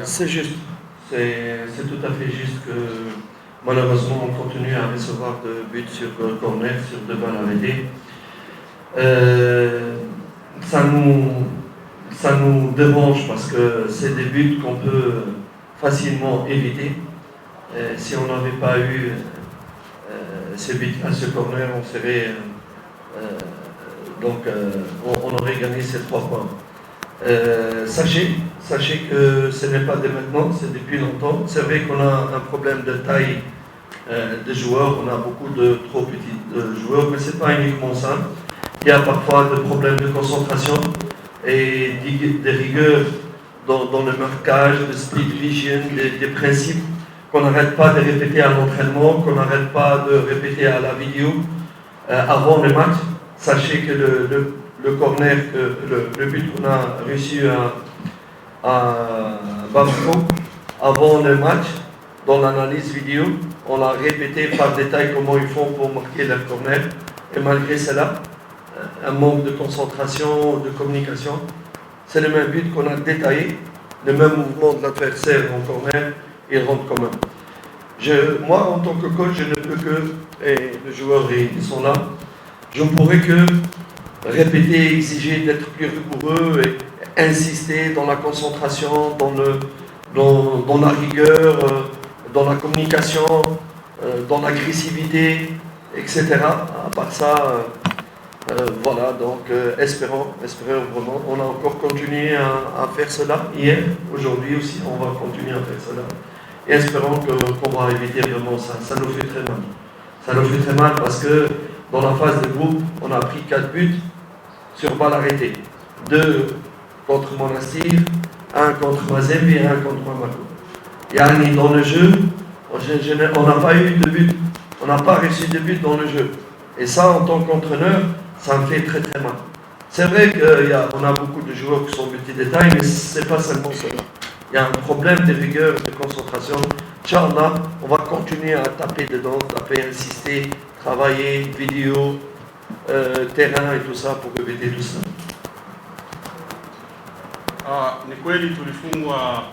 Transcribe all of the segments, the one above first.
C'est juste. C'est tout à fait juste que malheureusement on continue à recevoir de buts sur corner, sur de balles arrêtées. Ça nous dérange parce que c'est des buts qu'on peut facilement éviter. Si on n'avait pas eu ce but à ce corner, on serait on aurait gagné ces 3 points. Sachez que ce n'est pas de maintenant, c'est depuis longtemps. C'est vrai qu'on a un problème de taille de joueurs, on a beaucoup de trop petits joueurs, mais ce n'est pas uniquement ça. Il y a parfois des problèmes de concentration et des rigueurs dans le marquage, le split vision, des principes qu'on n'arrête pas de répéter à l'entraînement, qu'on n'arrête pas de répéter à la vidéo avant le match. Sachez que le corner, le but qu'on a reçu à Bamako, avant le match, dans l'analyse vidéo, on a répété par détail comment ils font pour marquer leur corner. Et malgré cela, un manque de concentration, de communication, c'est le même but qu'on a détaillé, le même mouvement de l'adversaire en corner, il rentre quand même. Moi, en tant que coach, je ne peux que, et les joueurs ils sont là, je ne pourrais que répéter, exiger d'être plus rigoureux et insister dans la concentration, dans la rigueur, dans la communication, dans l'agressivité, etc. À part ça, voilà, donc espérons vraiment. On a encore continué à faire cela hier, aujourd'hui aussi, on va continuer à faire cela. Et espérons qu'on va éviter vraiment ça. Ça nous fait très mal. Ça nous fait très mal parce que dans la phase de groupe, on a pris 4 buts sur balle arrêtée. 2 contre Monastir, 1 contre Mazembe et 1 contre Bamako. Et dans le jeu, on n'a pas eu de but. On n'a pas reçu de but dans le jeu. Et ça, en tant qu'entraîneur, ça me fait très très mal. C'est vrai qu'on a beaucoup de joueurs qui sont petits détails, mais ce n'est pas seulement cela. Il y a un problème de rigueur, de concentration. Inch'Allah, on va continuer à taper dedans, insister, travailler, vidéo, terrain et tout ça pour éviter tout ça. Ni kweli tulifungwa,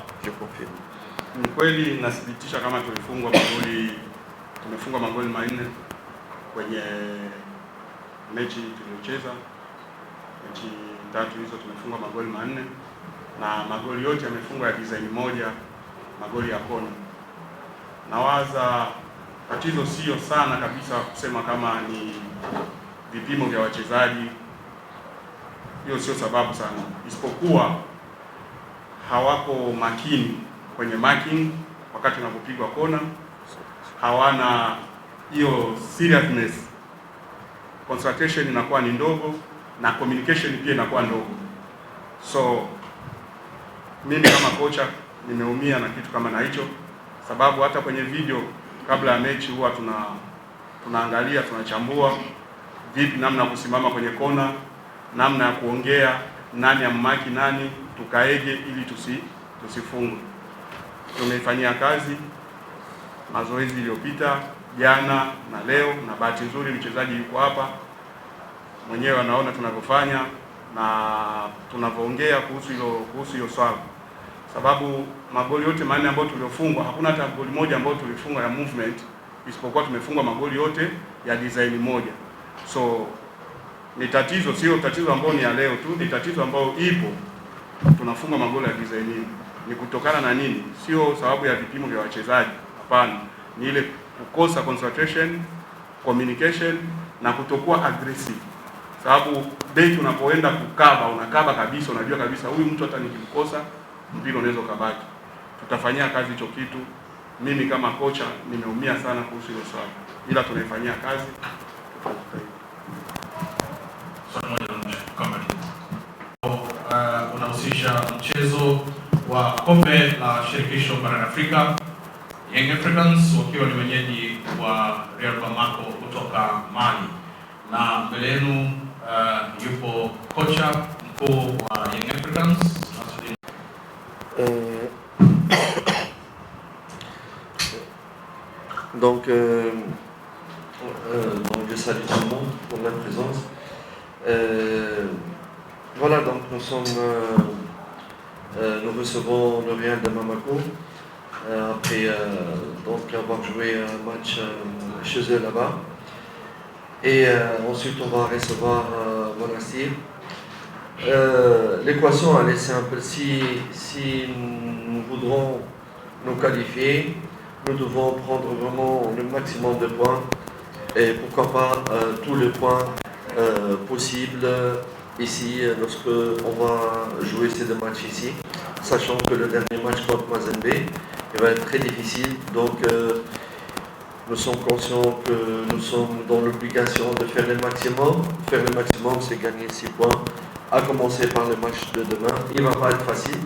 ni kweli nathibitisha kama tumefungwa magoli manne kwenye mechi tuliocheza. Mechi 3 hizo tumefungwa magoli manne na magoli yote yamefungwa ya design moja, magoli ya kona. Nawaza tatizo sio sana kabisa kusema kama ni vipimo vya wachezaji, hiyo sio sababu sana, isipokuwa hawako makini kwenye marking wakati unapopigwa kona, hawana hiyo seriousness, concentration inakuwa ni ndogo na communication pia inakuwa ndogo. So mimi kama kocha nimeumia na kitu kama na hicho, sababu hata kwenye video kabla ya mechi huwa tunaangalia, tunachambua vipi namna ya kusimama kwenye kona, namna ya kuongea, nani ammaki nani, tukaege ili tusifungwe. Tumeifanyia kazi mazoezi iliyopita jana na leo, na bahati nzuri mchezaji yuko hapa mwenyewe anaona tunavyofanya na tunavyoongea kuhusu hilo swala, sababu magoli yote manne ambayo tuliofungwa, hakuna hata goli moja ambayo tulifungwa ya movement, isipokuwa tumefungwa magoli yote ya design moja. So ni tatizo, sio tatizo ambalo ni ya leo tu, ni tatizo ambalo ipo. Tunafunga magoli ya design hii ni kutokana na nini? Sio sababu ya vipimo vya wachezaji, hapana, ni ile kukosa concentration, communication na kutokuwa aggressive. Sababu beki unapoenda kukaba, unakaba kabisa, unajua kabisa huyu mtu hata nikimkosa mpira unaweza kabaki. Tutafanyia kazi hicho kitu. Mimi kama kocha nimeumia sana kuhusu hilo swali, ila tunaifanyia kazi. Unahusisha mchezo wa kombe la shirikisho barani Afrika, Young Africans wakiwa ni wenyeji wa Real Bamako kutoka Mali, na mbele yenu yupo kocha mkuu wa Young Africans. Donc je salue tout le monde pour la présence. Voilà, donc nous sommes nous recevons le Real de Bamako après donc avoir joué un match chez eux là-bas. Et ensuite, on va recevoir Monastir. L'équation elle est simple. Si nous voudrons nous qualifier, nous devons prendre vraiment le maximum de points et pourquoi pas tous les points possibles ici lorsque on va jouer ces 2 matchs ici, sachant que le dernier match contre Mazembe il va être très difficile. Donc nous sommes conscients que nous sommes dans l'obligation de faire le maximum. Faire le maximum, c'est gagner 6 points, à commencer par le match de demain. Il ne va pas être facile.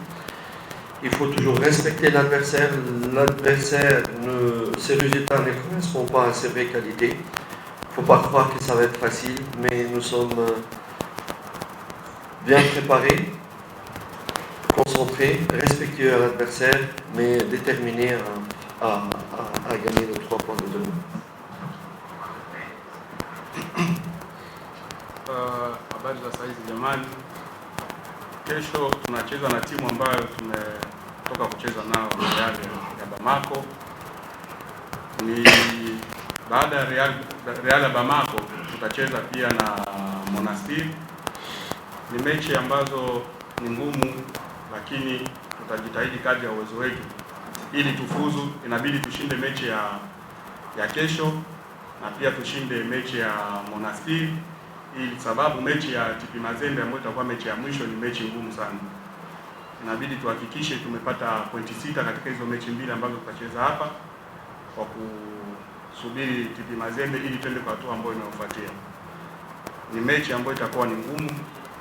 Il faut toujours respecter l'adversaire. L'adversaire, ses résultats ne correspondent pas à ses vraies qualités. Il ne faut pas croire que ça va être facile, mais nous sommes bien préparés, concentrés, respectueux à l'adversaire, mais déterminés à gagner les 3 points de demain. Habari za saizi jamani. Kesho tunacheza na timu ambayo tumetoka kucheza nao Real ya Bamako. Ni baada ya Real ya Bamako tutacheza pia na Monastir. Ni mechi ambazo ni ngumu, lakini tutajitahidi kadri ya uwezo wetu ili tufuzu. Inabidi tushinde mechi ya kesho na pia tushinde mechi ya Monastir, ili sababu mechi ya TP Mazembe ambayo itakuwa mechi ya mwisho ni mechi ngumu sana. Inabidi tuhakikishe tumepata pointi 6 katika hizo mechi mbili ambazo tutacheza hapa kwa kusubiri TP Mazembe ili twende kwa hatua ambayo inayofuatia. Ni mechi ambayo itakuwa ni ngumu,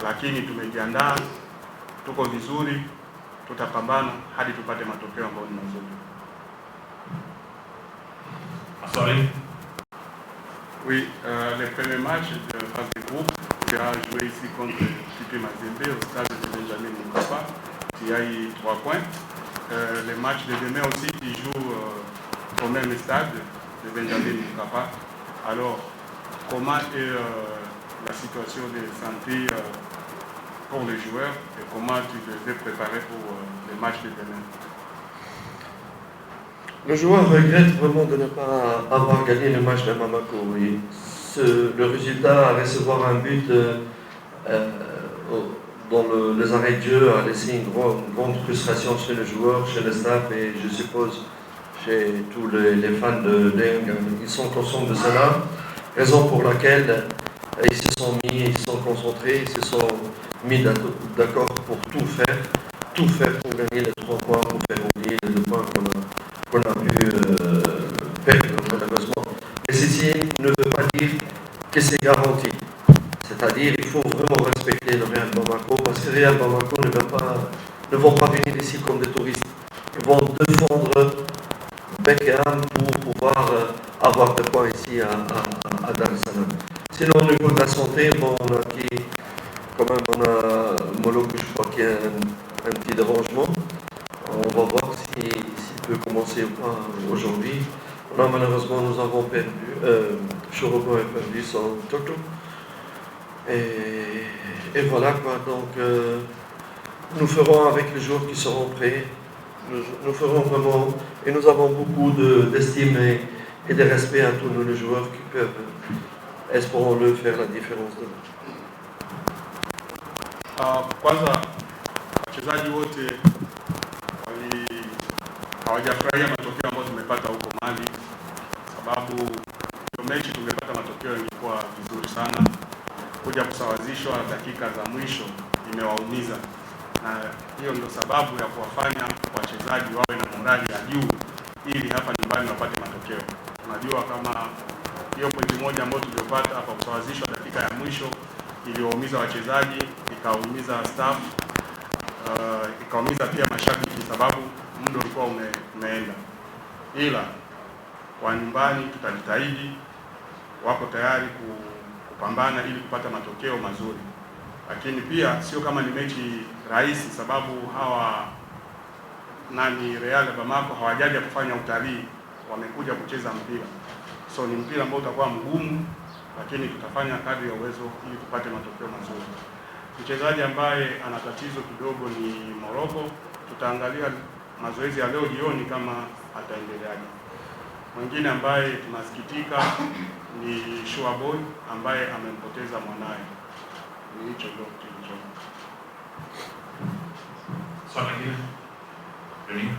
lakini tumejiandaa, tuko vizuri, tutapambana hadi tupate matokeo ambayo ni mazuri. Sorry. Oui, le premier match de phase de groupe, tu as joué ici contre TP Mazembe au stade de Benjamin Mkapa, tu as eu 3 points. Le match de demain aussi, tu joues au même stade de Benjamin Mkapa. Alors, comment est la situation de santé pour les joueurs et comment tu devais préparer pour les matchs de demain? Le joueur regrette vraiment de ne pas avoir gagné le match de Bamako. Oui. Le résultat à recevoir un but dans les arrêts de jeu a laissé une grande frustration chez les joueurs, chez le staff et je suppose chez tous les fans de Leung. Ils sont conscients de cela, raison pour laquelle ils se sont concentrés, ils se sont mis d'accord pour tout faire pour gagner les 3 points, pour faire oublier les 2 points qu'on a pu perdre malheureusement. Mais ceci ne veut pas dire que c'est garanti. C'est-à-dire qu'il faut vraiment respecter le Real Bamako parce que le Real Bamako ne vont pas venir ici comme des touristes. Ils vont défendre bec et âme pour pouvoir avoir des points ici à Dar es Salaam. Sinon, au niveau de la santé, bon, on a acquis quand même, on a Molo, je crois qu'il y a un petit dérangement. On va voir s'il peut commencer ou pas aujourd'hui. Malheureusement, nous avons perdu, Chorobo a perdu son Toto. Et voilà quoi, donc nous ferons avec les joueurs qui seront prêts. Nous ferons vraiment, et nous avons beaucoup d'estime et de respect à tous les joueurs qui peuvent, espérons-le, faire la différence demain. Kwanza wachezaji wote hawajafurahia matokeo ambayo tumepata huko Mali, sababu hiyo mechi tungepata matokeo ingekuwa vizuri sana. Kuja kusawazishwa dakika za mwisho imewaumiza, na hiyo ndio sababu ya kuwafanya wachezaji wawe na morali ya juu ili hapa nyumbani wapate matokeo. Tunajua kama hiyo pointi moja ambayo tuliyopata hapa kusawazishwa dakika ya mwisho iliwaumiza wachezaji, ikaumiza staff, ikaumiza pia mashabiki sababu muda ulikuwa umeenda. Ila kwa nyumbani tutajitahidi, wako tayari kupambana ili kupata matokeo mazuri. Lakini pia sio kama ni mechi rahisi sababu hawa Real Bamako hawajaja kufanya utalii, wamekuja kucheza mpira. So ni mpira ambao utakuwa mgumu, lakini tutafanya kadri ya uwezo ili tupate matokeo mazuri. Mchezaji ambaye ana tatizo kidogo ni Morocco. Tutaangalia mazoezi ya leo jioni kama ataendeleaje. Mwingine ambaye tunasikitika ni Shuaboy ambaye amempoteza mwanae. Ni hicho ndio kilicho. Swali lingine?